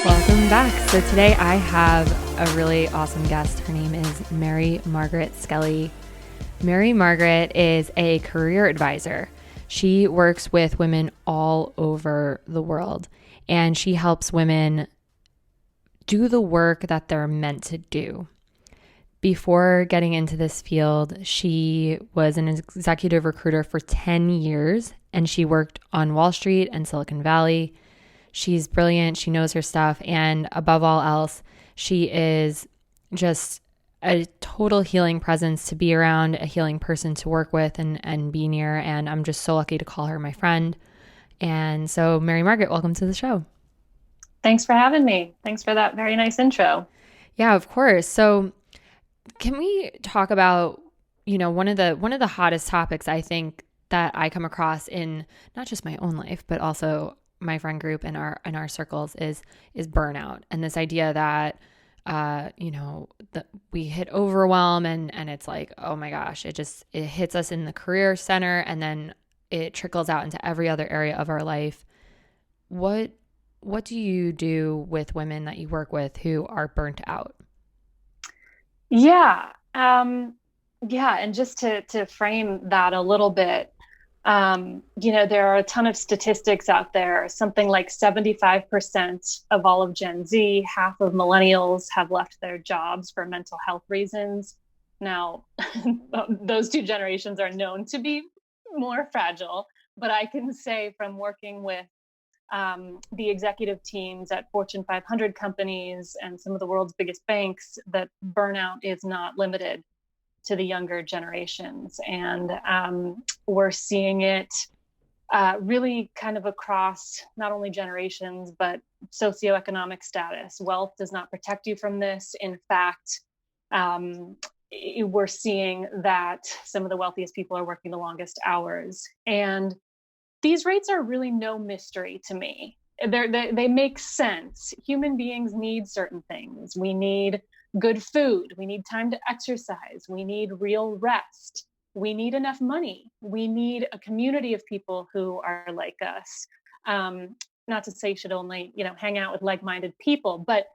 Welcome back. So today I have a really awesome guest. Her name is Margaret Skelly. Margaret is a career advisor. She works with women all over the world, and she helps women do the work that they're meant to do. Before getting into this field, she was an executive recruiter for 10 years, and she worked on Wall Street and Silicon Valley. She's brilliant. She knows her stuff. And above all else, she is just a total healing presence to be around, a healing person to work with and be near. And I'm just so lucky to call her my friend. And so, Margaret, welcome to the show. Thanks for having me. Thanks for that very nice intro. Yeah, of course. So, can we talk about, one of the hottest topics I think that I come across in not just my own life, but also my friend group and our circles is burnout, and this idea that that we hit overwhelm and it's like, oh my gosh, it hits us in the career center and then it trickles out into every other area of our life. What do you do with women that you work with who are burnt out? Yeah. And just to frame that a little bit, there are a ton of statistics out there. Something like 75% of all of Gen Z, half of millennials have left their jobs for mental health reasons. Now, those two generations are known to be more fragile, but I can say from working with the executive teams at Fortune 500 companies and some of the world's biggest banks that burnout is not limited to the younger generations. And we're seeing it really kind of across not only generations, but socioeconomic status. Wealth does not protect you from this. In fact, we're seeing that some of the wealthiest people are working the longest hours. And these rates are really no mystery to me. They make sense. Human beings need certain things. We need good food. We need time to exercise. We need real rest. We need enough money. We need a community of people who are like us. Not to say you should only, hang out with like-minded people, but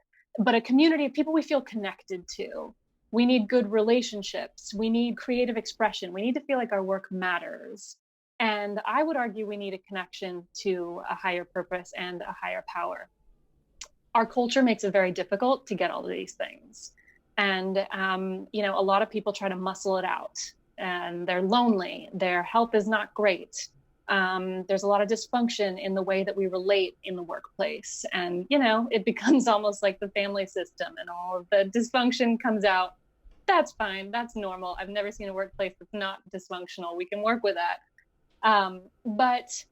a community of people we feel connected to. We need good relationships. We need creative expression. We need to feel like our work matters. And I would argue we need a connection to a higher purpose and a higher power. Our culture makes it very difficult to get all of these things. And, a lot of people try to muscle it out and they're lonely. Their health is not great. There's a lot of dysfunction in the way that we relate in the workplace. And, it becomes almost like the family system and all of the dysfunction comes out. That's fine. That's normal. I've never seen a workplace that's not dysfunctional. We can work with that. But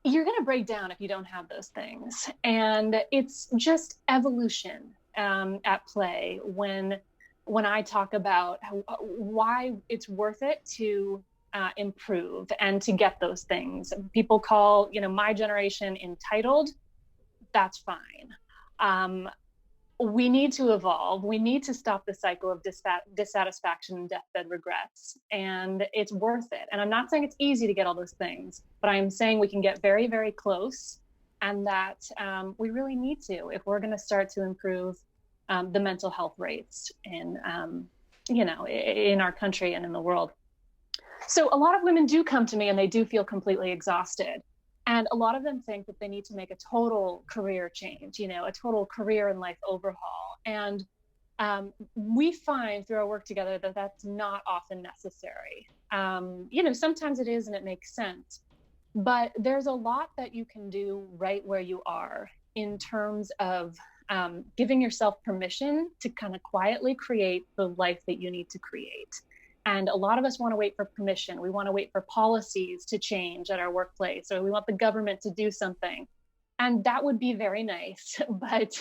you're going to break down if you don't have those things. And it's just evolution at play when I talk about why it's worth it to improve and to get those things. People call, my generation entitled. That's fine. We need to evolve. We need to stop the cycle of dissatisfaction and deathbed regrets. And it's worth it. And I'm not saying it's easy to get all those things, but I am saying we can get very, very close, and that we really need to if we're going to start to improve the mental health rates in our country and in the world. So a lot of women do come to me and they do feel completely exhausted. And a lot of them think that they need to make a total career change, a total career and life overhaul. And we find through our work together that that's not often necessary. Sometimes it is and it makes sense. But there's a lot that you can do right where you are in terms of giving yourself permission to kind of quietly create the life that you need to create. And a lot of us want to wait for permission. We want to wait for policies to change at our workplace, or we want the government to do something. And that would be very nice, but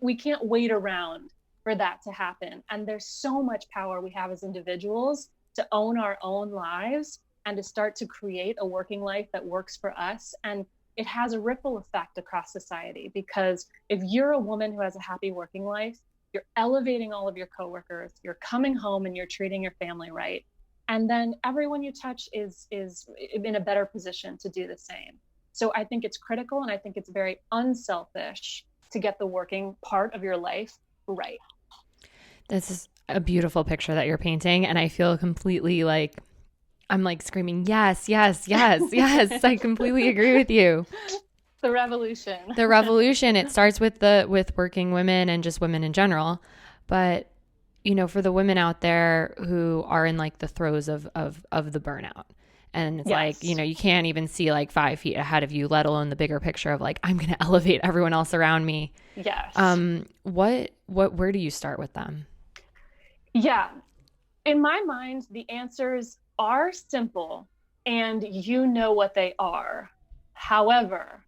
we can't wait around for that to happen. And there's so much power we have as individuals to own our own lives and to start to create a working life that works for us. And it has a ripple effect across society, because if you're a woman who has a happy working life, you're elevating all of your coworkers, you're coming home and you're treating your family right. And then everyone you touch is in a better position to do the same. So I think it's critical, and I think it's very unselfish to get the working part of your life right. This is a beautiful picture that you're painting. And I feel completely like I'm like screaming, yes, yes, yes, yes. I completely agree with you. The revolution. The revolution, it starts with working women and just women in general. But for the women out there who are in like the throes of the burnout. And it's Yes. like, you can't even see like 5 feet ahead of you, let alone the bigger picture of like, I'm going to elevate everyone else around me. Yes. Where do you start with them? Yeah. In my mind, the answers are simple and you know what they are. However,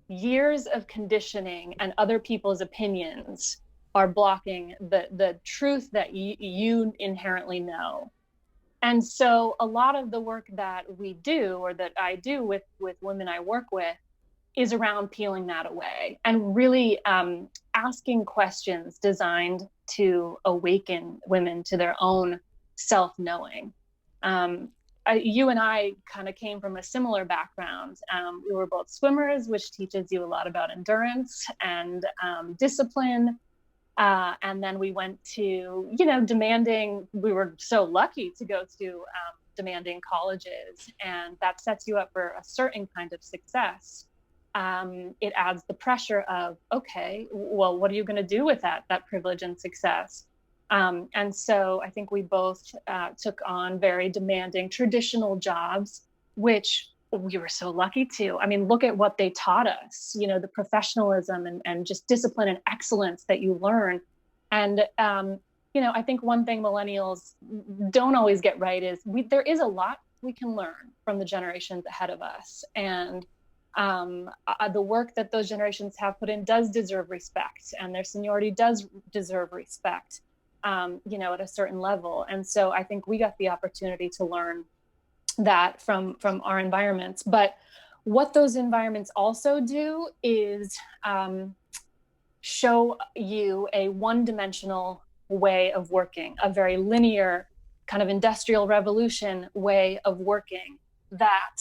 years of conditioning and other people's opinions are blocking the truth that you inherently know. And so a lot of the work that we do, or that I do with women I work with, is around peeling that away and really asking questions designed to awaken women to their own self-knowing. Um, you and I kind of came from a similar background. We were both swimmers, which teaches you a lot about endurance and discipline. And then we went to, demanding, we were so lucky to go to demanding colleges, and that sets you up for a certain kind of success. It adds the pressure of, okay, well, what are you going to do with that privilege and success? And so I think we both took on very demanding traditional jobs, which we were so lucky to. I mean, look at what they taught us, the professionalism and just discipline and excellence that you learn. And, I think one thing millennials don't always get right is there is a lot we can learn from the generations ahead of us. And the work that those generations have put in does deserve respect, and their seniority does deserve respect, at a certain level. And so I think we got the opportunity to learn that from our environments. But what those environments also do is show you a one-dimensional way of working, a very linear kind of industrial revolution way of working that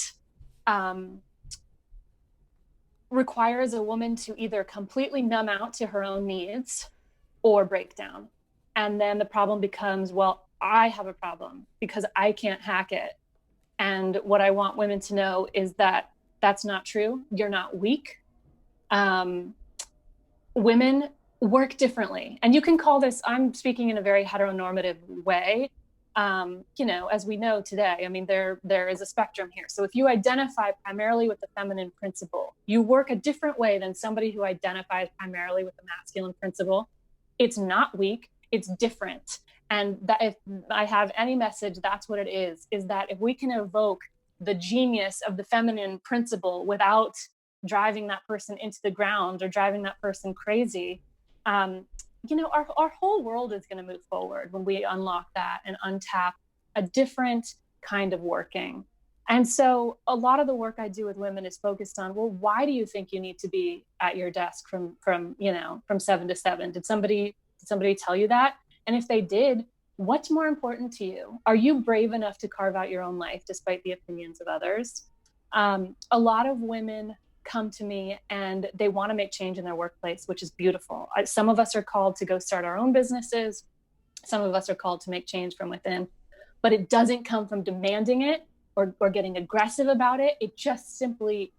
requires a woman to either completely numb out to her own needs or break down. And then the problem becomes, well, I have a problem because I can't hack it. And what I want women to know is that that's not true. You're not weak. Women work differently. And you can call this, I'm speaking in a very heteronormative way. As we know today, I mean, there is a spectrum here. So if you identify primarily with the feminine principle, you work a different way than somebody who identifies primarily with the masculine principle. It's not weak, it's different. And that if I have any message, that's what it is that if we can evoke the genius of the feminine principle without driving that person into the ground or driving that person crazy, our whole world is going to move forward when we unlock that and untap a different kind of working. And so a lot of the work I do with women is focused on, well, why do you think you need to be at your desk from 7 to 7? Did somebody tell you that? And if they did, what's more important to you? Are you brave enough to carve out your own life despite the opinions of others? A lot of women come to me and they want to make change in their workplace, which is beautiful. Some of us are called to go start our own businesses. Some of us are called to make change from within, but it doesn't come from demanding it or getting aggressive about it. It just simply,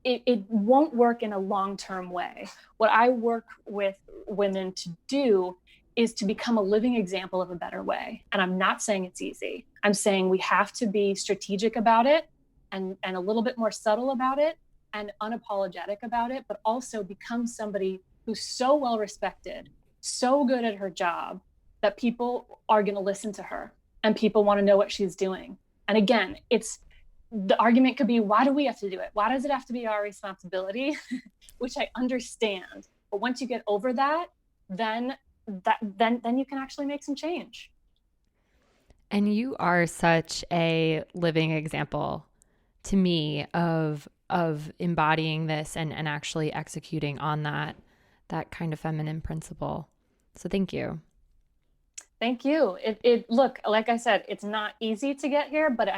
it won't work in a long-term way. What I work with women to do is to become a living example of a better way. And I'm not saying it's easy. I'm saying we have to be strategic about it and a little bit more subtle about it and unapologetic about it, but also become somebody who's so well respected, so good at her job that people are going to listen to her and people want to know what she's doing. And again, the argument could be, why do we have to do it? Why does it have to be our responsibility? Which I understand. But once you get over that, then you can actually make some change. And you are such a living example to me of embodying this and actually executing on that kind of feminine principle. So thank you. Thank you. It look, like I said, it's not easy to get here, but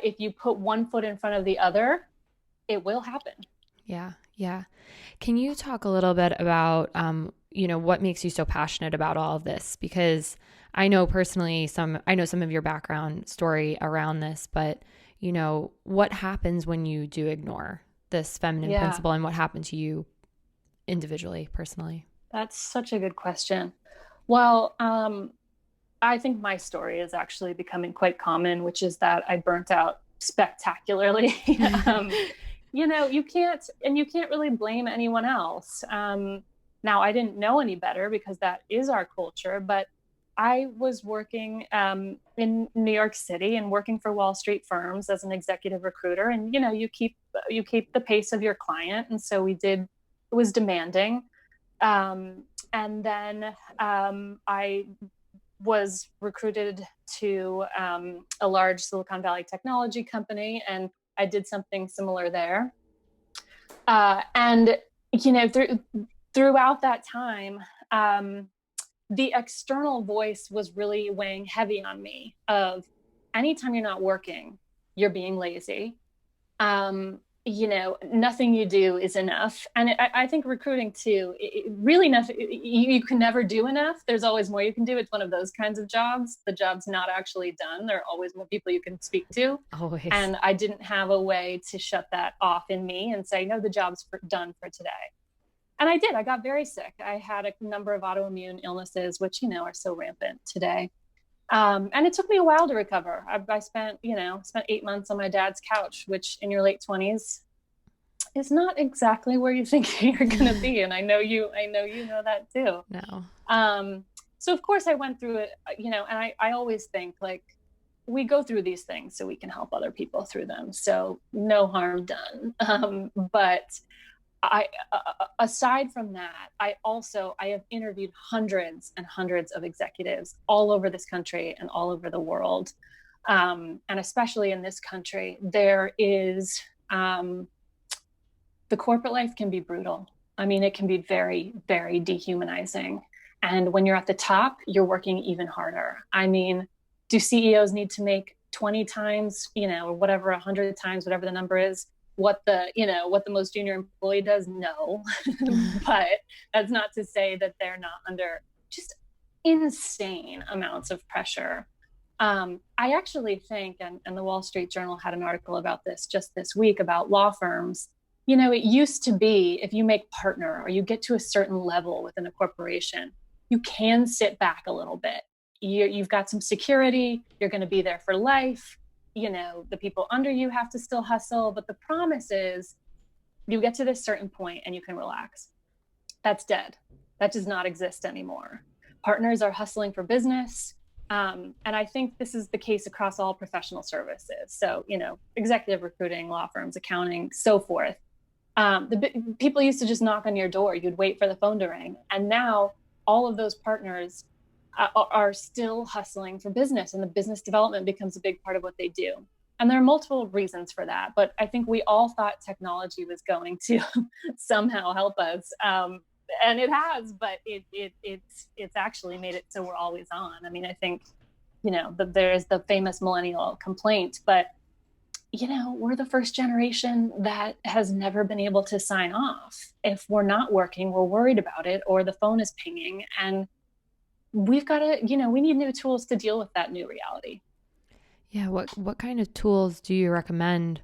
if you put one foot in front of the other, it will happen. Yeah. Yeah. Can you talk a little bit about, what makes you so passionate about all of this? Because I know personally I know some of your background story around this, but what happens when you do ignore this feminine Yeah, principle, and what happened to you individually, personally? that's such a good question. Well, I think my story is actually becoming quite common, which is that I burnt out spectacularly. um, you can't really blame anyone else. Now, I didn't know any better because that is our culture, but I was working in New York City and working for Wall Street firms as an executive recruiter, and you keep the pace of your client, and so we did. It was demanding, and then I was recruited to a large Silicon Valley technology company, and I did something similar there. And throughout that time, the external voice was really weighing heavy on me. Of anytime you're not working, you're being lazy. Nothing you do is enough. And I think recruiting too, really nothing, you can never do enough. There's always more you can do. It's one of those kinds of jobs. The job's not actually done. There are always more people you can speak to. Always. And I didn't have a way to shut that off in me and say, no, the job's done for today. And I did. I got very sick. I had a number of autoimmune illnesses, which, are so rampant today. And it took me a while to recover. I spent 8 months on my dad's couch, which in your late 20s is not exactly where you think you're going to be. And I know you know that too. No. So of course I went through it, and I always think like we go through these things so we can help other people through them. So no harm done. But aside from that, I have interviewed hundreds and hundreds of executives all over this country and all over the world. And especially in this country, there is, the corporate life can be brutal. I mean, it can be very, very dehumanizing. And when you're at the top, you're working even harder. I mean, do CEOs need to make 20 times, or whatever, 100 times, whatever the number is, what the most junior employee does? No. But that's not to say that they're not under just insane amounts of pressure. I actually think, and the Wall Street Journal had an article about this just this week about law firms. It used to be if you make partner or you get to a certain level within a corporation, you can sit back a little bit. You've got some security. You're going to be there for life. The people under you have to still hustle, but the promise is you get to this certain point and you can relax. That's dead. That does not exist anymore. Partners are hustling for business. And I think this is the case across all professional services. So, executive recruiting, law firms, accounting, so forth. People used to just knock on your door. You'd wait for the phone to ring. And now all of those partners are still hustling for business, and the business development becomes a big part of what they do. And there are multiple reasons for that, but I think we all thought technology was going to somehow help us. And it has, but it's actually made it so we're always on. I mean, I think, there's the famous millennial complaint, but we're the first generation that has never been able to sign off. If we're not working, we're worried about it, or the phone is pinging, and we've got to, we need new tools to deal with that new reality. Yeah. What kind of tools do you recommend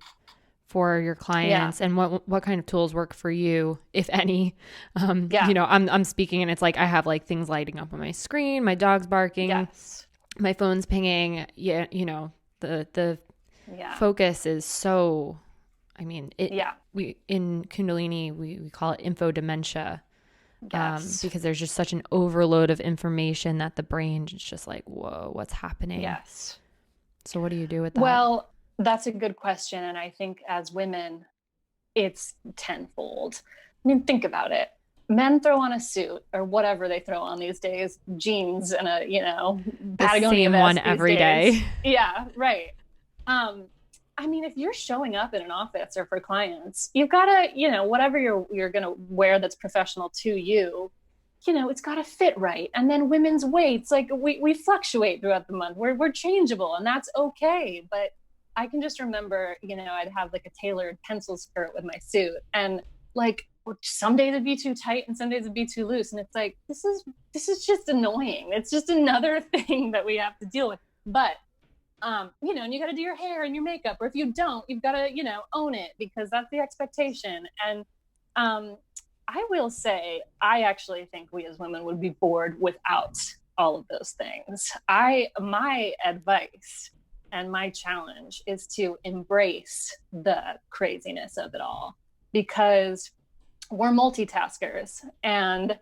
for your clients, and what kind of tools work for you, if any? I'm speaking and it's like, I have like things lighting up on my screen, my dog's barking, Yes. my phone's pinging. Yeah. The focus is so, I mean, we, in Kundalini, we call it info dementia. Yes. Because there's just such an overload of information that the brain is just like, whoa, what's happening? Yes. So what do you do with that? Well, that's a good question. And I think as women, it's tenfold. I mean, think about it. Men throw on a suit or whatever they throw on these days, jeans and a, Patagonia same one every day. Yeah, right. I mean, if you're showing up in an office or for clients, you've got to, whatever you're going to wear that's professional to you, it's got to fit right. And then women's weights, like we fluctuate throughout the month. We're changeable, and that's okay. But I can just remember, I'd have like a tailored pencil skirt with my suit, and like some days it'd be too tight and some days it'd be too loose. And it's like, this is just annoying. It's just another thing that we have to deal with. But you know, and you got to do your hair and your makeup, or if you don't, you've got to, you know, own it, because that's the expectation. And I will say, I actually think we as women would be bored without all of those things. My advice and my challenge is to embrace the craziness of it all, because we're multitaskers. And,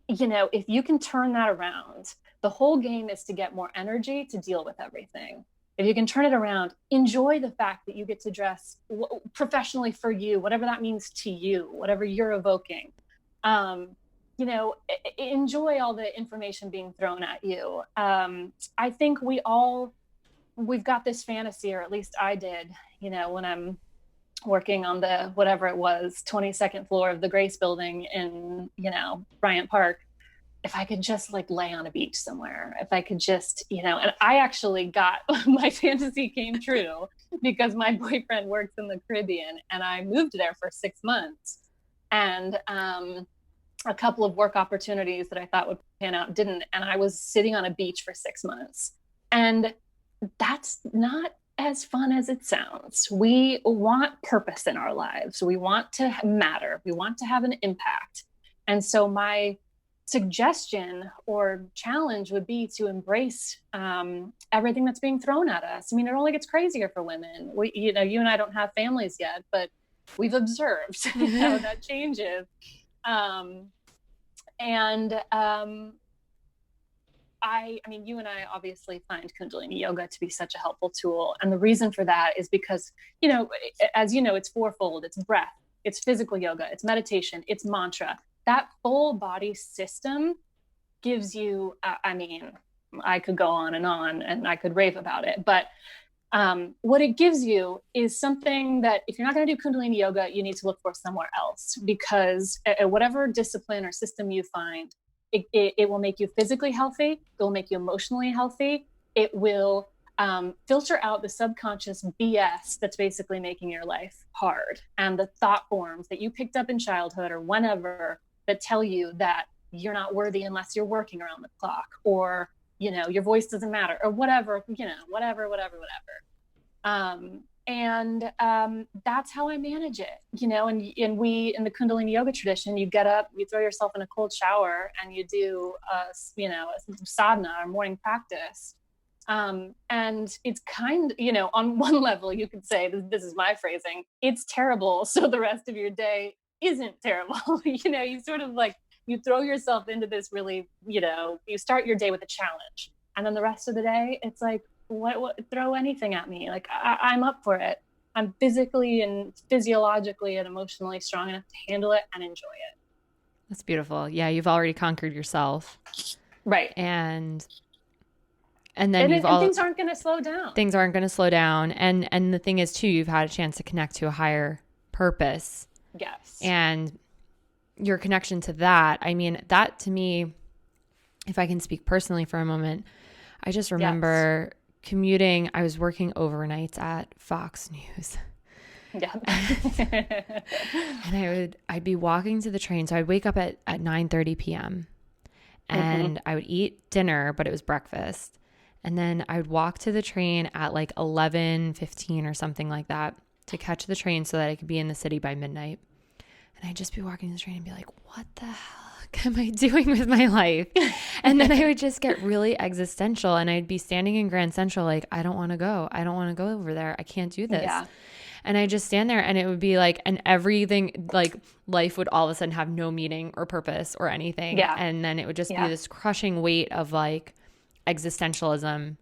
you know, if you can turn that around, the whole game is to get more energy to deal with everything. If you can turn it around, enjoy the fact that you get to dress professionally for you, whatever that means to you, whatever you're evoking. You know, enjoy all the information being thrown at you. I think we've got this fantasy, or at least I did, you know, when I'm working on the, whatever it was, 22nd floor of the Grace building in, you know, Bryant Park. If I could just like lay on a beach somewhere, if I could just, you know, and I actually got, my fantasy came true because my boyfriend works in the Caribbean and I moved there for 6 months. And a couple of work opportunities that I thought would pan out didn't. And I was sitting on a beach for 6 months. And that's not as fun as it sounds. We want purpose in our lives. We want to matter. We want to have an impact. And so my suggestion or challenge would be to embrace everything that's being thrown at us. I mean, it only gets crazier for women. We, you know, you and I don't have families yet, but we've observed how that changes. I mean, you and I obviously find Kundalini yoga to be such a helpful tool. And the reason for that is because, you know, as you know, it's fourfold. It's breath, it's physical yoga, it's meditation, it's mantra. That full body system gives you, I mean, I could go on and I could rave about it, but what it gives you is something that if you're not going to do Kundalini yoga, you need to look for somewhere else, because whatever discipline or system you find, it will make you physically healthy. It will make you emotionally healthy. It will filter out the subconscious BS that's basically making your life hard, and the thought forms that you picked up in childhood or whenever that tell you that you're not worthy unless you're working around the clock, or, you know, your voice doesn't matter, or whatever, you know, whatever. That's how I manage it, you know, and we, in the Kundalini yoga tradition, you get up, you throw yourself in a cold shower and you do you know, a sadhana or morning practice. And it's kind, you know, on one level, you could say, this is my phrasing, it's terrible, so the rest of your day isn't terrible. You know, you sort of like, you throw yourself into this really, you know, you start your day with a challenge, and then the rest of the day, it's like, what throw anything at me. Like I'm up for it. I'm physically and physiologically and emotionally strong enough to handle it and enjoy it. That's beautiful. Yeah. You've already conquered yourself. Right. And then things aren't going to slow down. Things aren't going to slow down. And the thing is too, you've had a chance to connect to a higher purpose. Yes. And your connection to that, I mean, that to me, if I can speak personally for a moment, I just remember commuting. I was working overnights at Fox News. Yeah. And I'd be walking to the train. So I'd wake up at 9:30 p.m. and I would eat dinner, but it was breakfast. And then I would walk to the train at like 11:15 or something like that to catch the train so that I could be in the city by midnight. And I'd just be walking the train and be like, what the hell am I doing with my life? And then I would just get really existential, and I'd be standing in Grand Central like, I don't want to go. I don't want to go over there. I can't do this. Yeah. And I just stand there, and it would be like, and everything, like life would all of a sudden have no meaning or purpose or anything. Yeah. And then it would just be this crushing weight of like existentialism.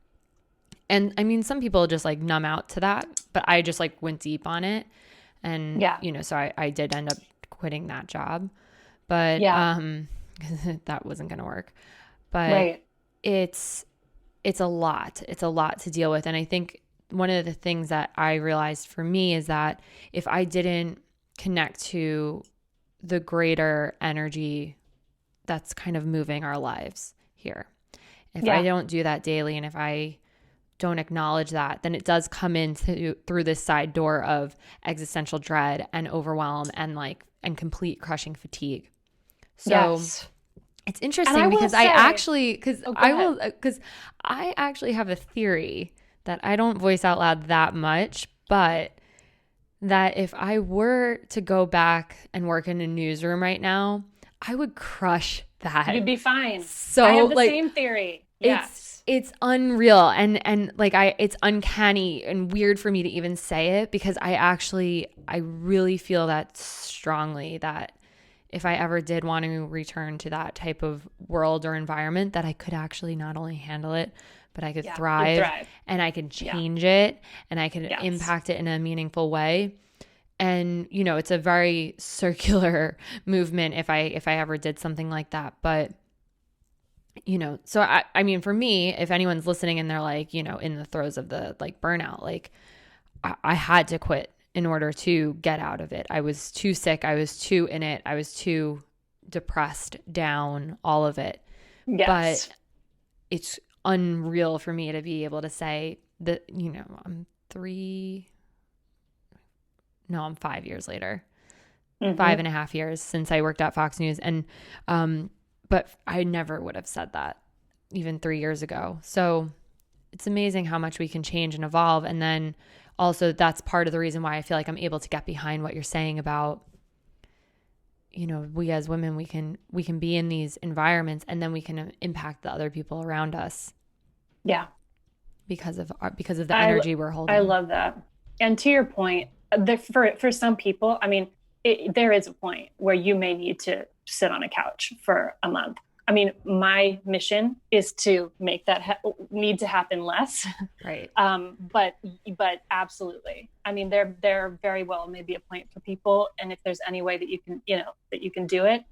And I mean, some people just like numb out to that, but I just like went deep on it. And, you know, so I did end up quitting that job, but that wasn't going to work. But it's a lot. It's a lot to deal with. And I think one of the things that I realized for me is that if I didn't connect to the greater energy that's kind of moving our lives here, if I don't do that daily, and if I don't acknowledge that, then it does come in through this side door of existential dread and overwhelm and complete crushing fatigue. So Yes. it's interesting because I actually have a theory that I don't voice out loud that much, but that if I were to go back and work in a newsroom right now, I would crush that. You'd be fine. So I have the same theory. Yes. It's unreal and it's uncanny and weird for me to even say it, because I really feel that strongly, that if I ever did want to return to that type of world or environment, that I could actually not only handle it, but I could thrive and I could change it and I could impact it in a meaningful way. And, it's a very circular movement if I ever did something like that. But, so I mean, for me, if anyone's listening and they're in the throes of the burnout, I had to quit in order to get out of it. I was too sick. I was too in it. I was too depressed, down, all of it. Yes. But it's unreal for me to be able to say that, I'm 5 years later, 5.5 years since I worked at Fox News. And, but I never would have said that even 3 years ago. So it's amazing how much we can change and evolve. And then also that's part of the reason why I feel like I'm able to get behind what you're saying about, we as women, we can be in these environments and then we can impact the other people around us. Yeah. Because of the energy we're holding. I love that. And to your point, for some people, I mean, there is a point where you may need to sit on a couch for a month. I mean, my mission is to make that need to happen less. Right. But absolutely. I mean, there very well may be a point for people. And if there's any way that you can do it.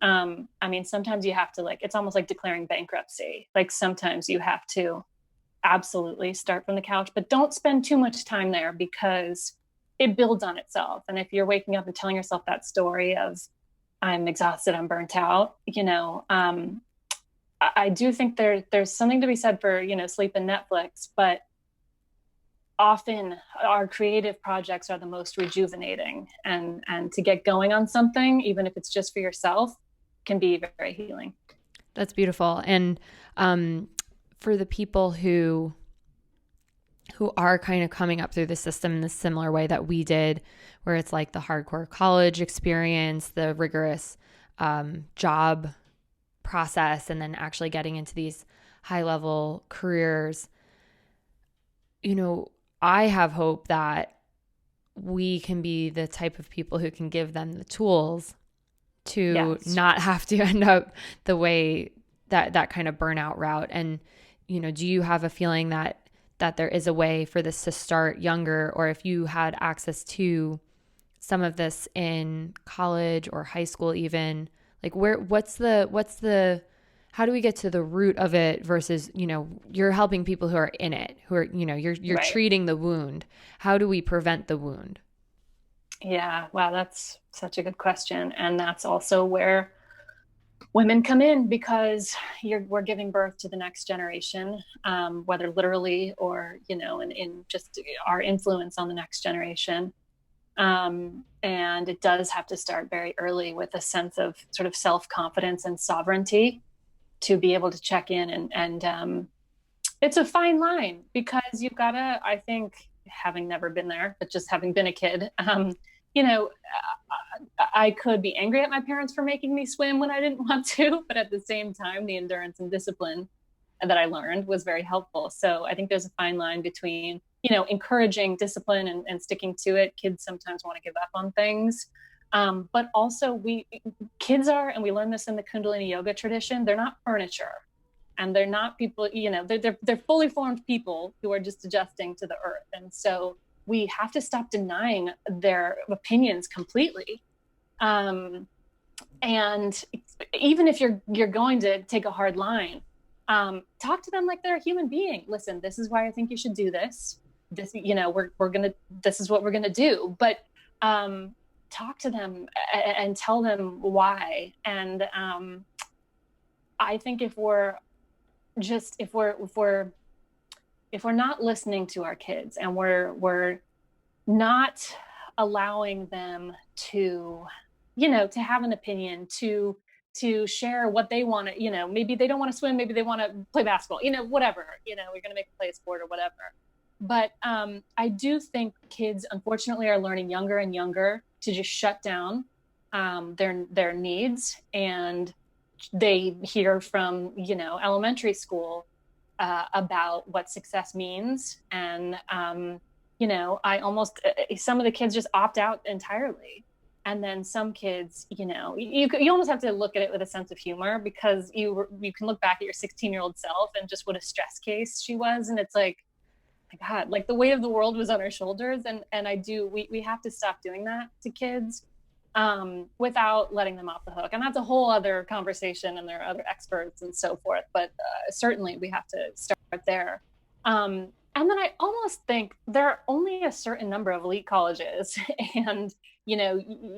I mean, sometimes you have to it's almost like declaring bankruptcy. Sometimes you have to absolutely start from the couch, but don't spend too much time there because it builds on itself. And if you're waking up and telling yourself that story of I'm exhausted, I'm burnt out, I do think there's something to be said for, sleep and Netflix, but often our creative projects are the most rejuvenating, and to get going on something, even if it's just for yourself, can be very, very healing. That's beautiful. And for the people who are kind of coming up through the system in the similar way that we did, where it's the hardcore college experience, the rigorous job process, and then actually getting into these high-level careers, I have hope that we can be the type of people who can give them the tools to not have to end up the way that kind of burnout route. And, do you have a feeling that there is a way for this to start younger, or if you had access to some of this in college or high school, even what's the how do we get to the root of it versus, you're helping people who are in it, who are, you're right. Treating the wound. How do we prevent the wound? Yeah. Wow. That's such a good question. And that's also where women come in, because we're giving birth to the next generation, whether literally or, in just our influence on the next generation. And it does have to start very early with a sense of sort of self-confidence and sovereignty to be able to check in. And it's a fine line, because you've got to, I think, having never been there, but just having been a kid, I could be angry at my parents for making me swim when I didn't want to, but at the same time, the endurance and discipline that I learned was very helpful. So I think there's a fine line between, encouraging discipline and sticking to it. Kids sometimes want to give up on things. But also kids are, and we learn this in the Kundalini yoga tradition, they're not furniture, and they're not people, they're fully formed people who are just adjusting to the earth. And so we have to stop denying their opinions completely. And even if you're going to take a hard line, talk to them like they're a human being. Listen, this is why I think you should do this. This, this is what we're going to do. But, talk to them and tell them why. And, I think if we're if we're not listening to our kids and we're not allowing them to, to have an opinion, to share what they want to, maybe they don't want to swim, maybe they want to play basketball, whatever, we're going to make them play a sport or whatever. But I do think kids, unfortunately, are learning younger and younger to just shut down their needs, and they hear from elementary school about what success means, and I almost some of the kids just opt out entirely, and then some kids, you almost have to look at it with a sense of humor, because you can look back at your 16-year-old self and just what a stress case she was, and it's like, my God, like the weight of the world was on her shoulders. And we have to stop doing that to kids without letting them off the hook. And that's a whole other conversation, and there are other experts and so forth, but certainly we have to start there. And then I almost think there are only a certain number of elite colleges, and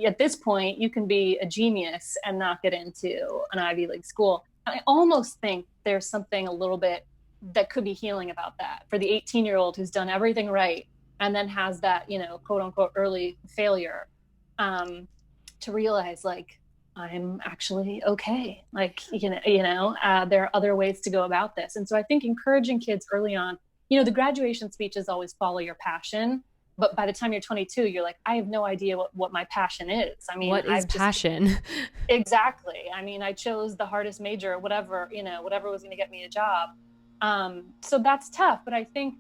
at this point you can be a genius and not get into an Ivy League school. And I almost think there's something a little bit that could be healing about that for the 18-year-old who's done everything right and then has that, quote unquote, early failure, to realize, like, I'm actually okay. Like, there are other ways to go about this. And so I think encouraging kids early on, the graduation speeches always follow your passion. But by the time you're 22, you're like, I have no idea what my passion is. I mean, what is passion? Exactly. I mean, I chose the hardest major, whatever was going to get me a job. So that's tough, but I think,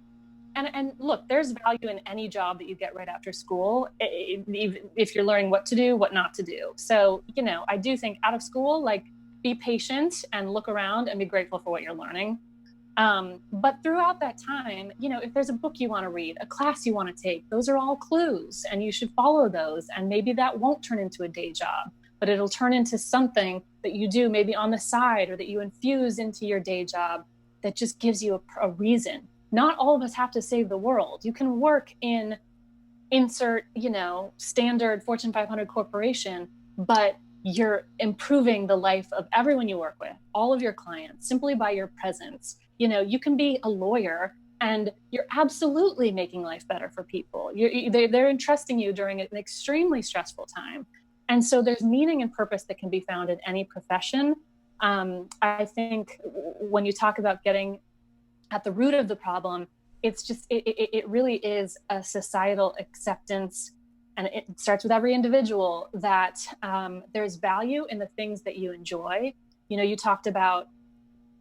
and look, there's value in any job that you get right after school, if you're learning what to do, what not to do. So, I do think out of school, like, be patient and look around and be grateful for what you're learning. But throughout that time, if there's a book you want to read, a class you want to take, those are all clues, and you should follow those. And maybe that won't turn into a day job, but it'll turn into something that you do maybe on the side, or that you infuse into your day job, that just gives you a reason. Not all of us have to save the world. You can work in standard Fortune 500 corporation, but you're improving the life of everyone you work with, all of your clients, simply by your presence. You can be a lawyer and you're absolutely making life better for people. They're entrusting you during an extremely stressful time. And so there's meaning and purpose that can be found in any profession. I think when you talk about getting at the root of the problem, it's just, it really is a societal acceptance, and it starts with every individual, that there's value in the things that you enjoy. You talked about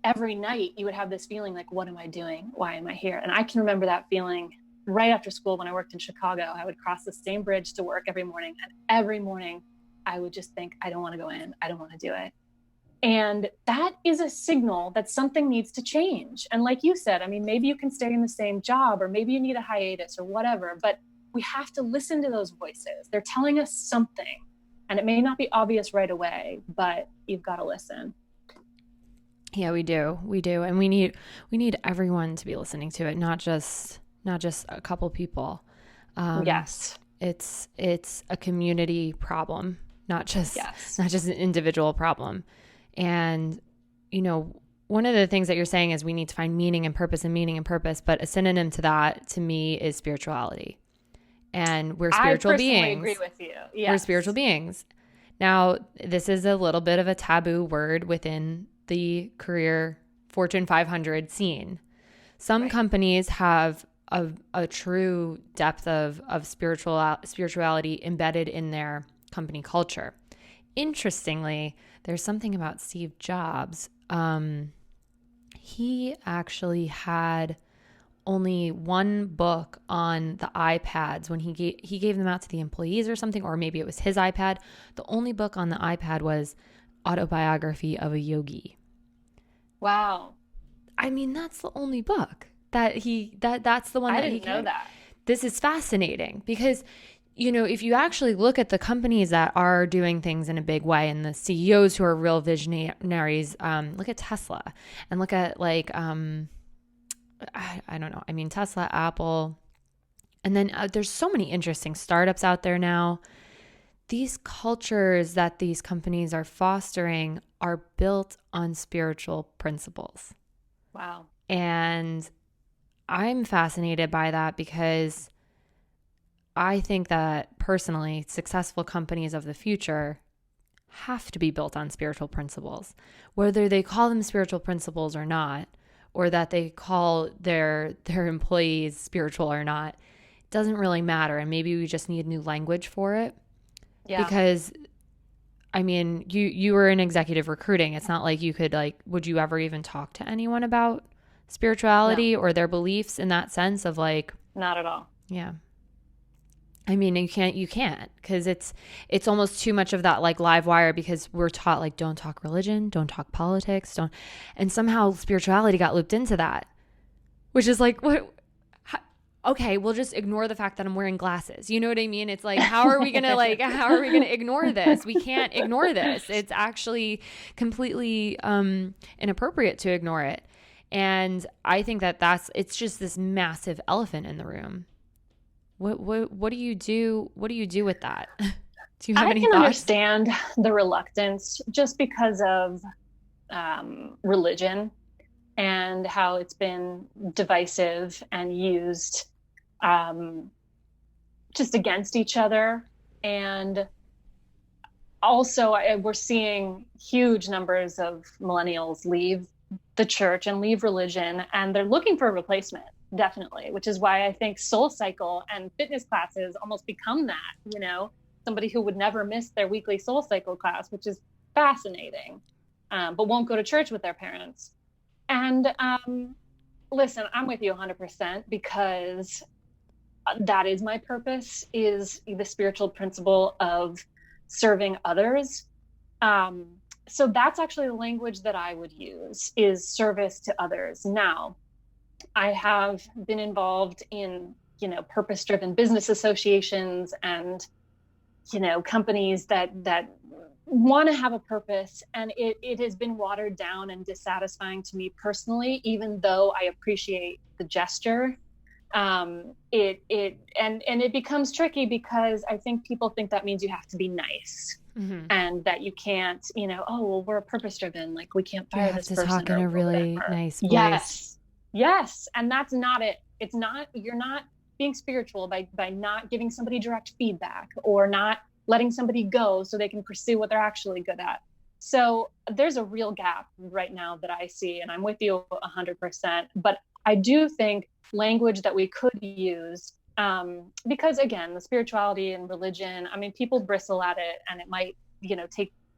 every night you would have this feeling like, what am I doing? Why am I here? And I can remember that feeling right after school when I worked in Chicago. I would cross the same bridge to work every morning, and every morning I would just think, I don't want to go in. I don't want to do it. And that is a signal that something needs to change. And like you said, I mean, maybe you can stay in the same job, or maybe you need a hiatus or whatever, but we have to listen to those voices. They're telling us something, and it may not be obvious right away, but you've got to listen. Yeah, we do. And we need everyone to be listening to it, not just a couple people. Yes. It's a community problem, not just an individual problem. And, one of the things that you're saying is we need to find meaning and purpose, but a synonym to that, to me, is spirituality. And we're spiritual beings. I agree with you. Yes. We're spiritual beings. Now, this is a little bit of a taboo word within the career Fortune 500 scene. Some companies have a true depth of spirituality embedded in their company culture. Interestingly, there's something about Steve Jobs. He actually had only one book on the iPads when he gave them out to the employees or something, or maybe it was his iPad. The only book on the iPad was Autobiography of a Yogi. Wow. I mean, that's the only book that's the one that he didn't know that. This is fascinating because, if you actually look at the companies that are doing things in a big way and the CEOs who are real visionaries, look at Tesla and look at I don't know. I mean, Tesla, Apple, and then there's so many interesting startups out there now. These cultures that these companies are fostering are built on spiritual principles. Wow. And I'm fascinated by that because I think that personally, successful companies of the future have to be built on spiritual principles, whether they call them spiritual principles or not, or that they call their employees spiritual or not. It doesn't really matter. And maybe we just need new language for it. Yeah. Because I mean, you were in executive recruiting. It's not like you could like, would you ever even talk to anyone about No, spirituality or their beliefs in that sense of like, not at all. yeah. I mean, you can't because it's almost too much of that like live wire because we're taught like don't talk religion, don't talk politics, don't, and somehow spirituality got looped into that, which is like what. Okay, we'll just ignore the fact that I'm wearing glasses. You know what I mean? It's like, how are we gonna ignore this? We can't ignore this. It's actually completely inappropriate to ignore it. And I think that it's just this massive elephant in the room. What do you do? What do you do with that? Do you have I any can thoughts? understand the reluctance just because of religion and how it's been divisive and used um, just against each other. And also, we're seeing huge numbers of millennials leave the church and leave religion, and they're looking for a replacement, definitely, which is why I think Soul Cycle and fitness classes almost become that, somebody who would never miss their weekly Soul Cycle class, which is fascinating, but won't go to church with their parents. And listen, I'm with you 100% because that is my purpose, is the spiritual principle of serving others. um, so that's actually the language that I would use, is service to others. Now, I have been involved in purpose driven business associations and companies that want to have a purpose, and it has been watered down and dissatisfying to me personally, even though I appreciate the gesture. And it becomes tricky because I think people think that means you have to be nice, Mm-hmm. and that you can't, oh, well, we're purpose driven, like we can't You fire have this to person talk in or a really whatever. nice voice. Yes, and that's not it. It's not, you're not being spiritual by not giving somebody direct feedback or not letting somebody go so they can pursue what they're actually good at. So there's a real gap right now that I see, and I'm with you 100%. But I do think language that we could use, because again, the spirituality and religion, I mean, people bristle at it, and it might,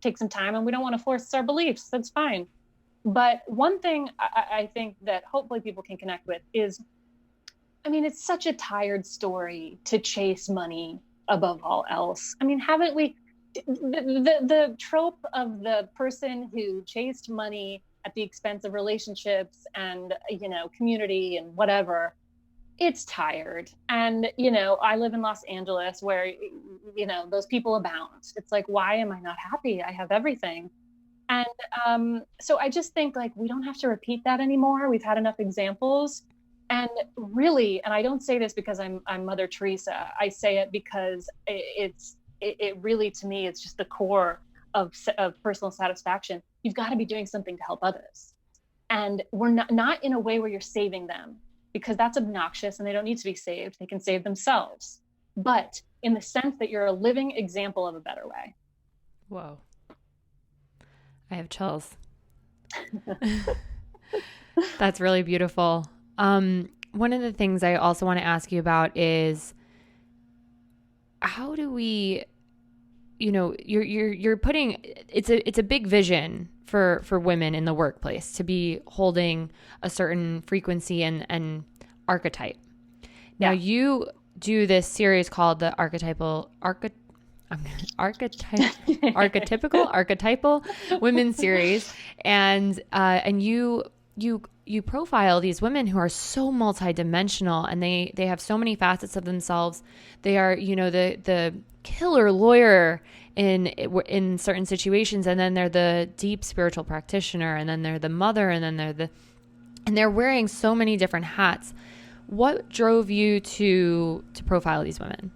take some time, and we don't want to force our beliefs. That's fine. But one thing I think that hopefully people can connect with is, I mean, it's such a tired story to chase money above all else. I mean, haven't we? The trope of the person who chased money at the expense of relationships and, community and whatever, it's tired. And, I live in Los Angeles where, those people abound. It's like, why am I not happy? I have everything. And so I just think like we don't have to repeat that anymore. We've had enough examples. And really, and I don't say this because I'm Mother Teresa. I say it because it really, to me, it's just the core of personal satisfaction. You've got to be doing something to help others, and we're not in a way where you're saving them, because that's obnoxious and they don't need to be saved. They can save themselves, but in the sense that you're a living example of a better way. Whoa. I have chills. That's really beautiful. One of the things I also want to ask you about is how do we, you're putting, it's a big vision for women in the workplace to be holding a certain frequency and archetype. Now Yeah. you do this series called the archetypal women series, and you profile these women who are so multidimensional, and they have so many facets of themselves. They are, the killer lawyer in certain situations, and then they're the deep spiritual practitioner, and then they're the mother, and then they're wearing so many different hats. What drove you to profile these women?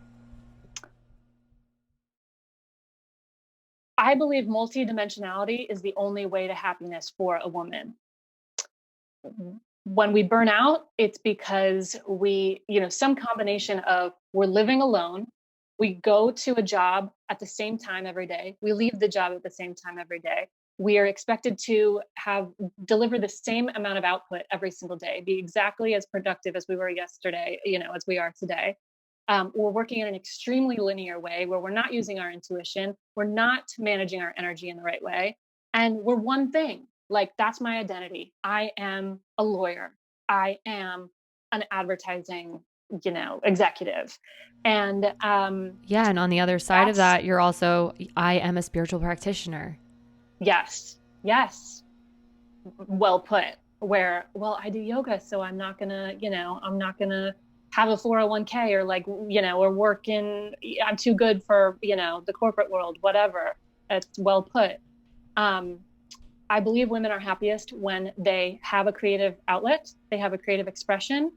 I believe multidimensionality is the only way to happiness for a woman. When we burn out, it's because we, some combination of we're living alone. We go to a job at the same time every day. We leave the job at the same time every day. We are expected to deliver the same amount of output every single day, be exactly as productive as we were yesterday, as we are today. We're working in an extremely linear way where we're not using our intuition. We're not managing our energy in the right way. And we're one thing. Like, that's my identity. I am a lawyer. I am an advertising, executive. And yeah. And on the other side of that, you're also, I am a spiritual practitioner. Yes. Well put. Where, well, I do yoga, so I'm not gonna, I'm not gonna have a 401k or work in, I'm too good for, the corporate world, whatever. It's well put. I believe women are happiest when they have a creative outlet, they have a creative expression,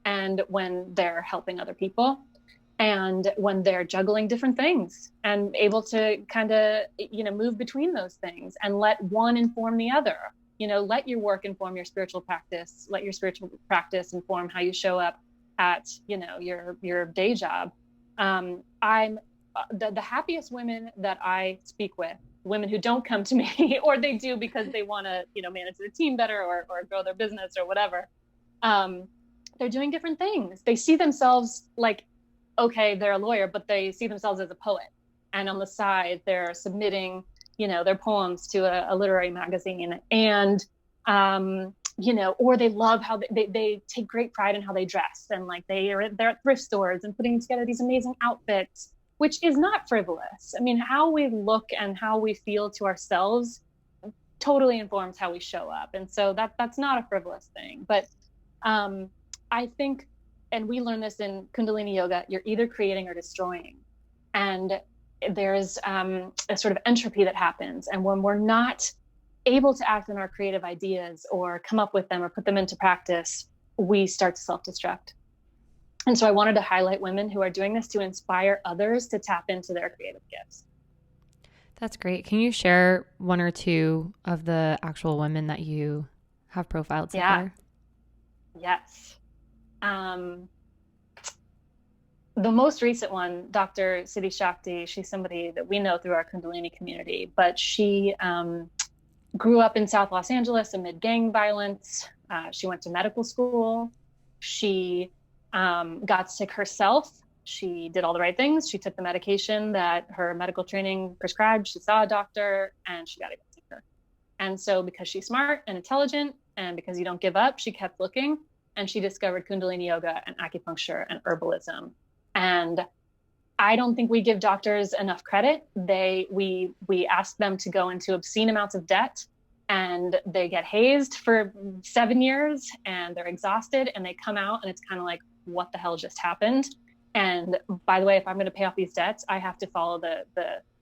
and when they're helping other people, and when they're juggling different things and able to kind of, move between those things and let one inform the other. Let your work inform your spiritual practice. Let your spiritual practice inform how you show up at, your day job. I'm the happiest women that I speak with, women who don't come to me, or they do because they want to, manage their team better or grow their business or whatever. They're doing different things. They see themselves like, okay, they're a lawyer, but they see themselves as a poet. And on the side, they're submitting, their poems to a literary magazine. And, or they love how they take great pride in how they dress. And like they're at thrift stores and putting together these amazing outfits, which is not frivolous. I mean, how we look and how we feel to ourselves totally informs how we show up. And so that's not a frivolous thing. But I think, and we learn this in Kundalini yoga, you're either creating or destroying. And there's a sort of entropy that happens. And when we're not able to act on our creative ideas or come up with them or put them into practice, we start to self-destruct. And so I wanted to highlight women who are doing this to inspire others to tap into their creative gifts. That's great. Can you share one or two of the actual women that you have profiled so far? Yes. The most recent one, Dr. Siddhi Shakti, she's somebody that we know through our Kundalini community, but she grew up in South Los Angeles amid gang violence. She went to medical school. She got sick herself. She did all the right things. She took the medication that her medical training prescribed. She saw a doctor and she got even sicker. And so because she's smart and intelligent and because you don't give up, she kept looking and she discovered Kundalini yoga and acupuncture and herbalism. And I don't think we give doctors enough credit. We ask them to go into obscene amounts of debt and they get hazed for 7 years and they're exhausted and they come out and it's kind of like, what the hell just happened? And by the way, if I'm going to pay off these debts, I have to follow the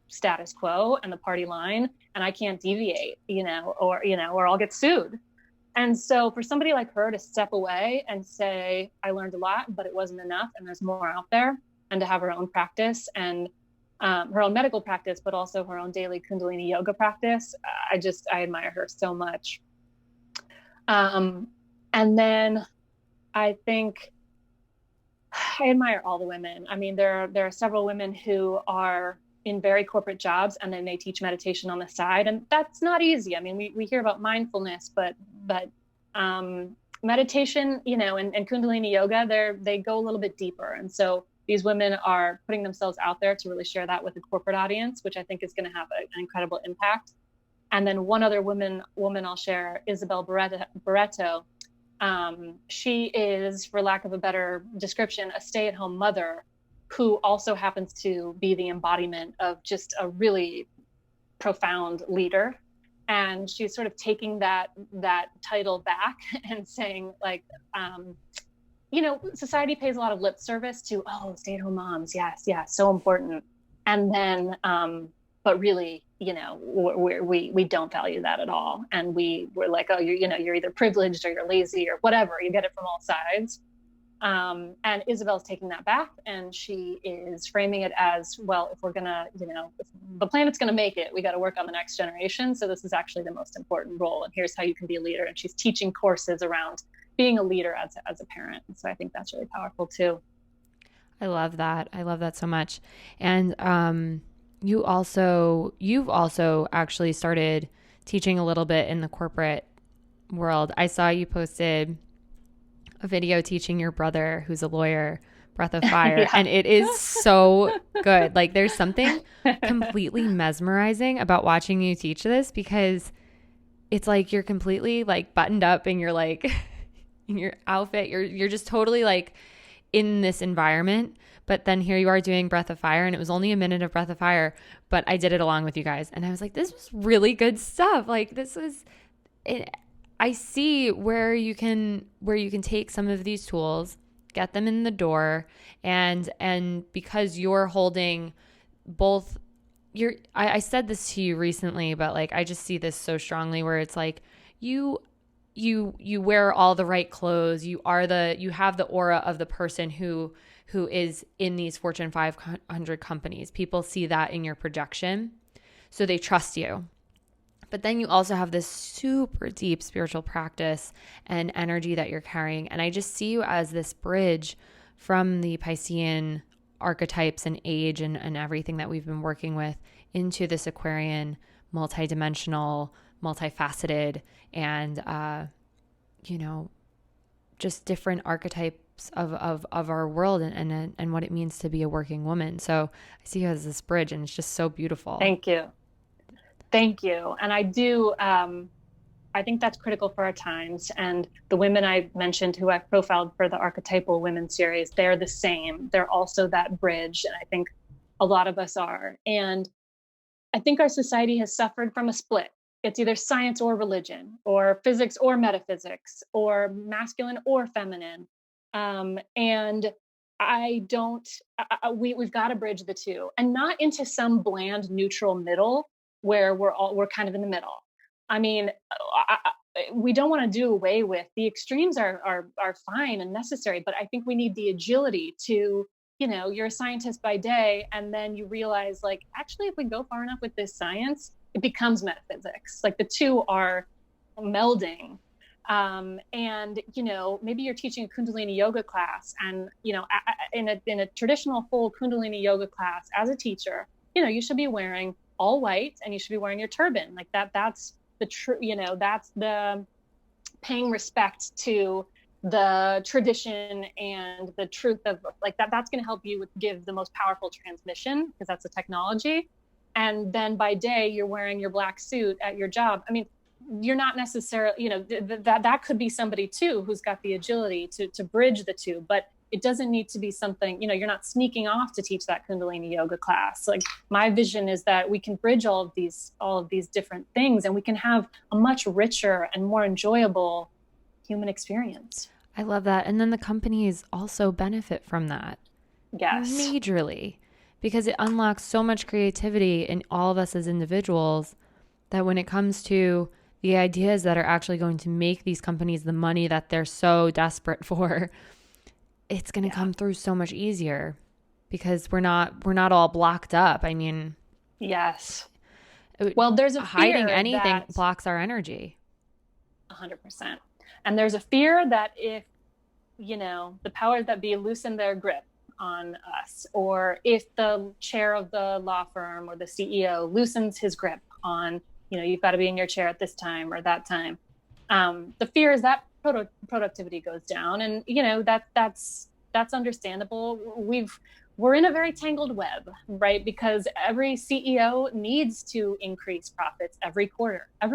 status quo and the party line, and I can't deviate, or I'll get sued. And so for somebody like her to step away and say, I learned a lot, but it wasn't enough, and there's more out there, and to have her own practice and her own medical practice, but also her own daily Kundalini yoga practice, I admire her so much. And then I think I admire all the women. I mean, there are several women who are in very corporate jobs and then they teach meditation on the side, and that's not easy. I mean, we hear about mindfulness, but meditation, and Kundalini yoga, they go a little bit deeper. And so these women are putting themselves out there to really share that with the corporate audience, which I think is going to have an incredible impact. And then one other woman I'll share, Isabel Barreto. She is, for lack of a better description, a stay-at-home mother who also happens to be the embodiment of just a really profound leader. And she's sort of taking that title back and saying, like, society pays a lot of lip service to, stay-at-home moms. Yes, so important. And then, but really, we don't value that at all. And we're like, you're either privileged or you're lazy or whatever. You get it from all sides. And Isabel's taking that back, and she is framing it as, well, if we're gonna, if the planet's gonna make it, we got to work on the next generation. So this is actually the most important role, and here's how you can be a leader. And she's teaching courses around being a leader as a parent. So I think that's really powerful too. I love that. I love that so much. And you've also actually started teaching a little bit in the corporate world. I saw you posted a video teaching your brother, who's a lawyer, Breath of Fire, Yeah. and it is so good. Like there's something completely mesmerizing about watching you teach this, because it's like you're completely like buttoned up and you're like in your outfit. You're just totally like in this environment. But then here you are doing Breath of Fire, and it was only a minute of Breath of Fire, but I did it along with you guys. And I was like, this was really good stuff. Like this was it. I see where you can take some of these tools, get them in the door, and because you're holding both I said this to you recently, but like I just see this so strongly where it's like you wear all the right clothes. You have the aura of the person who is in these Fortune 500 companies. People see that in your projection, so they trust you. But then you also have this super deep spiritual practice and energy that you're carrying. And I just see you as this bridge from the Piscean archetypes and age and everything that we've been working with into this Aquarian, multidimensional, multifaceted, and, just different archetypes of our world and what it means to be a working woman. So I see you as this bridge, and it's just so beautiful. Thank you. Thank you. And I do, I think that's critical for our times. And the women I mentioned who I've profiled for the Archetypal Women series, they're the same. They're also that bridge. And I think a lot of us are. And I think our society has suffered from a split. It's either science or religion, or physics or metaphysics, or masculine or feminine. And I don't, we've got to bridge the two, and not into some bland neutral middle where we're kind of in the middle. I mean, we don't want to do away with the extremes are fine and necessary, but I think we need the agility to, you're a scientist by day, and then you realize like, actually, if we go far enough with this science, it becomes metaphysics. Like the two are melding. And maybe you're teaching a Kundalini yoga class, and in a traditional full Kundalini yoga class, as a teacher, you should be wearing all white, and you should be wearing your turban. Like that's the true, that's the paying respect to the tradition and the truth of like that's going to help you give the most powerful transmission, because that's a technology. And then by day you're wearing your black suit at your job. I mean, you're not necessarily, that could be somebody too who's got the agility to bridge the two, but it doesn't need to be something, you're not sneaking off to teach that Kundalini yoga class. Like my vision is that we can bridge all of these different things, and we can have a much richer and more enjoyable human experience. I love that. And then the companies also benefit from that. Yes. Majorly, because it unlocks so much creativity in all of us as individuals, that when it comes to the ideas that are actually going to make these companies the money that they're so desperate for, it's going to come through so much easier, because we're not all blocked up. I mean, yes. Well, there's a fear hiding anything blocks our energy. 100%. And there's a fear that if, the powers that be loosen their grip on us, or if the chair of the law firm or the CEO loosens his grip on, you've got to be in your chair at this time or that time. The fear is that productivity goes down, and that's understandable. We're in a very tangled web, right? Because every CEO needs to increase profits every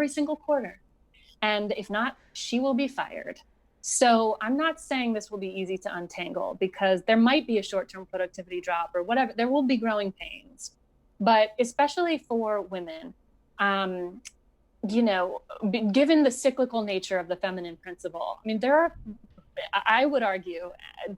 single quarter, and if not, she will be fired. So I'm not saying this will be easy to untangle, because there might be a short-term productivity drop or whatever. There will be growing pains, but especially for women, given the cyclical nature of the feminine principle, I mean, I would argue,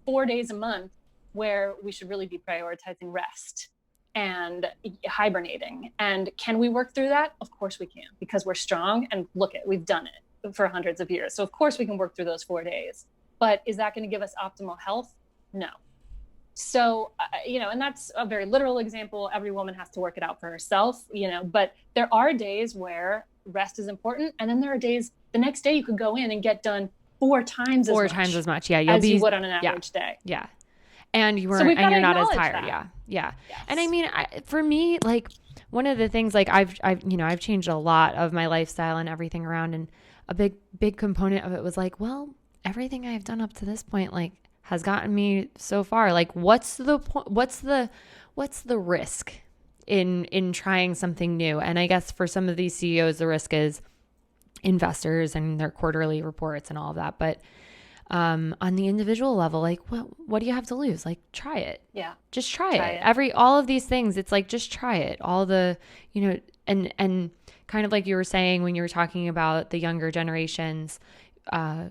4 days a month where we should really be prioritizing rest and hibernating. And can we work through that? Of course we can, because we're strong, and we've done it for hundreds of years. So of course we can work through those 4 days, but is that going to give us optimal health? No. So, and that's a very literal example. Every woman has to work it out for herself, but there are days where rest is important. And then there are days, the next day you could go in and get done 4 times as much. Yeah. As you would on an average day. Yeah. And you're not as tired. That. Yeah. Yes. And I mean, for me, like one of the things, like I've changed a lot of my lifestyle and everything around. And a big component of it was like, well, everything I've done up to this point, like has gotten me so far. Like what's the point? What's the risk in trying something new? And I guess for some of these CEOs, the risk is investors and their quarterly reports and all of that. But on the individual level, like what do you have to lose? Like try it. Yeah. Just try it. All of these things, it's like, just try it. All the, and kind of like you were saying when you were talking about the younger generations, oh,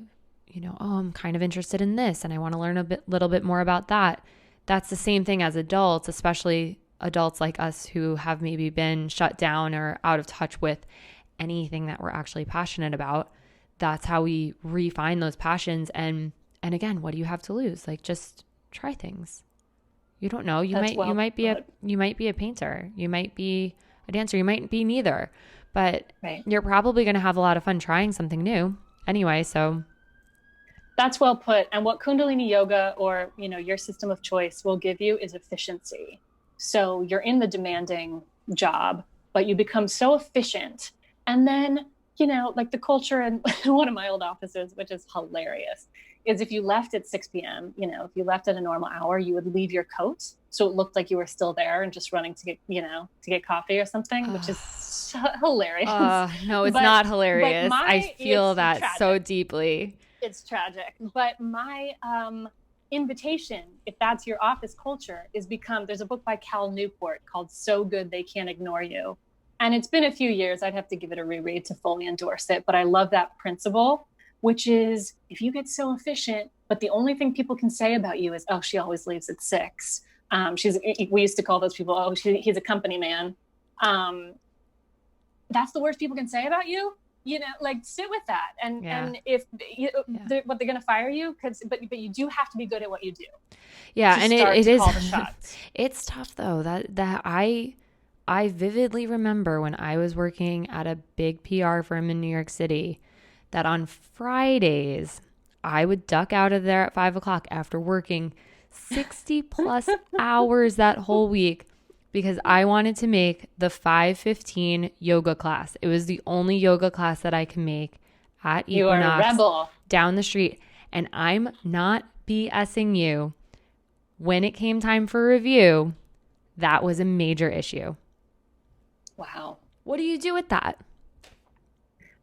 I'm kind of interested in this and I want to learn little bit more about that. That's the same thing as adults, especially adults like us who have maybe been shut down or out of touch with anything that we're actually passionate about. That's how we refine those passions. And again, what do you have to lose? Like, just try things. You don't know. You might be a painter. You might be a dancer. You might be neither, but You're probably going to have a lot of fun trying something new anyway. So that's well put. And what Kundalini yoga or, your system of choice will give you is efficiency. So you're in the demanding job, but you become so efficient. And then, like the culture in one of my old offices, which is hilarious, is if you left at 6 p.m., if you left at a normal hour, you would leave your coat. So it looked like you were still there and just running to get coffee or something, which is so hilarious. No, it's not hilarious. I feel that tragic. So deeply. It's tragic. But my invitation, if that's your office culture, is there's a book by Cal Newport called So Good They Can't Ignore You. And it's been a few years. I'd have to give it a reread to fully endorse it. But I love that principle, which is if you get so efficient, but the only thing people can say about you is, oh, she always leaves at 6. We used to call those people, oh, he's a company man. That's the worst people can say about you. Like sit with that. And if what they're going to fire you, but you do have to be good at what you do. Yeah. And it is, call the shots. It's tough though, that I vividly remember when I was working at a big PR firm in New York City, that on Fridays, I would duck out of there at 5:00 after working 60 plus hours that whole week because I wanted to make the 5:15 yoga class. It was the only yoga class that I could make at Equinox. You are a rebel. Down the street. And I'm not BSing you. When it came time for review, that was a major issue. Wow. What do you do with that?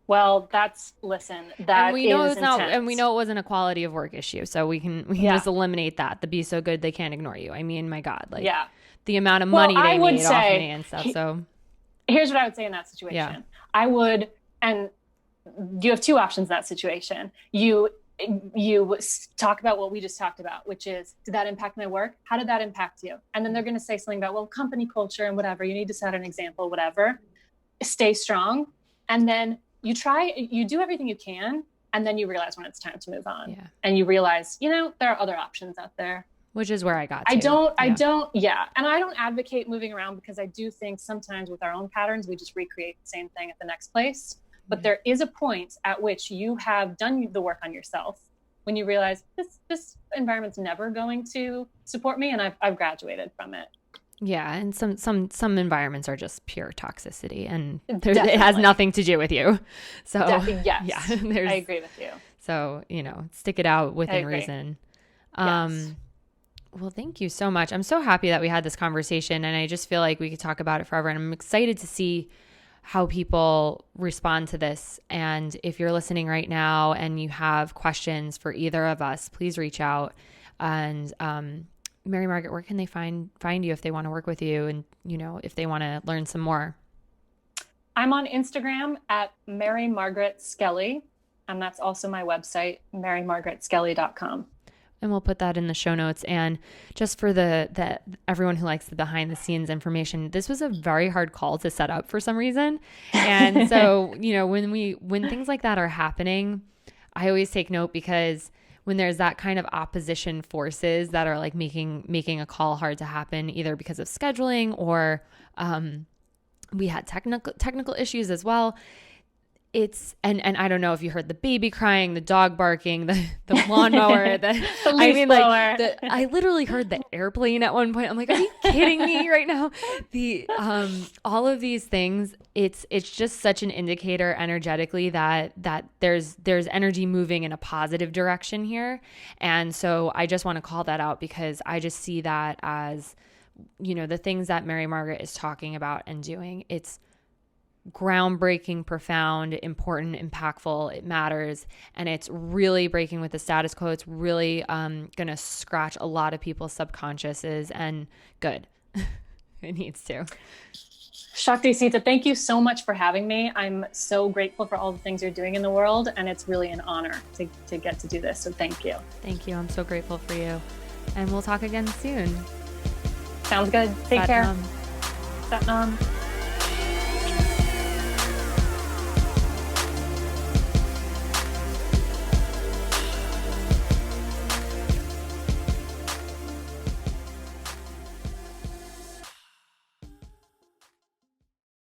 Well, that and we know it's not, and we know it wasn't a quality of work issue. So we can just eliminate that. The be so good they can't ignore you. I mean, my God, the amount of money they made off of me and stuff. So here's what I would say in that situation. Yeah. I would, and you have 2 options in that situation. You talk about what we just talked about, which is, did that impact my work? How did that impact you? And then they're going to say something about, well, company culture and whatever. You need to set an example, whatever. Stay strong. And then you do everything you can. And then you realize when it's time to move on. Yeah. And you realize, there are other options out there. Which is where I got to. And I don't advocate moving around because I do think sometimes with our own patterns, we just recreate the same thing at the next place. But there is a point at which you have done the work on yourself when you realize this environment's never going to support me, and I've graduated from it. Yeah, and some environments are just pure toxicity, and it has nothing to do with you. So yes, yeah, I agree with you. So stick it out within reason. Yes. Well, thank you so much. I'm so happy that we had this conversation, and I just feel like we could talk about it forever. And I'm excited to see how people respond to this. And if you're listening right now and you have questions for either of us, please reach out. And Mary Margaret, where can they find you if they want to work with you and, if they want to learn some more? I'm on Instagram at Mary Margaret Skelly. And that's also my website, marymargaretskelly.com. And we'll put that in the show notes. And just for the everyone who likes the behind the scenes information, this was a very hard call to set up for some reason. And so, when things like that are happening, I always take note, because when there's that kind of opposition forces that are like making a call hard to happen, either because of scheduling or we had technical issues as well. it's, and I don't know if you heard the baby crying, the dog barking, the lawnmower, I literally heard the airplane at one point. I'm like, are you kidding me right now? All of these things, it's just such an indicator energetically that there's energy moving in a positive direction here. And so I just want to call that out, because I just see that as, the things that Mary Margaret is talking about and doing. It's groundbreaking, profound, important, impactful. It matters. And it's really breaking with the status quo. It's really going to scratch a lot of people's subconsciouses, and good. It needs to. Shakti Sita, thank you so much for having me. I'm so grateful for all the things you're doing in the world, and it's really an honor to get to do this. So thank you. Thank you. I'm so grateful for you. And we'll talk again soon. Sounds good. Take care. Satnam.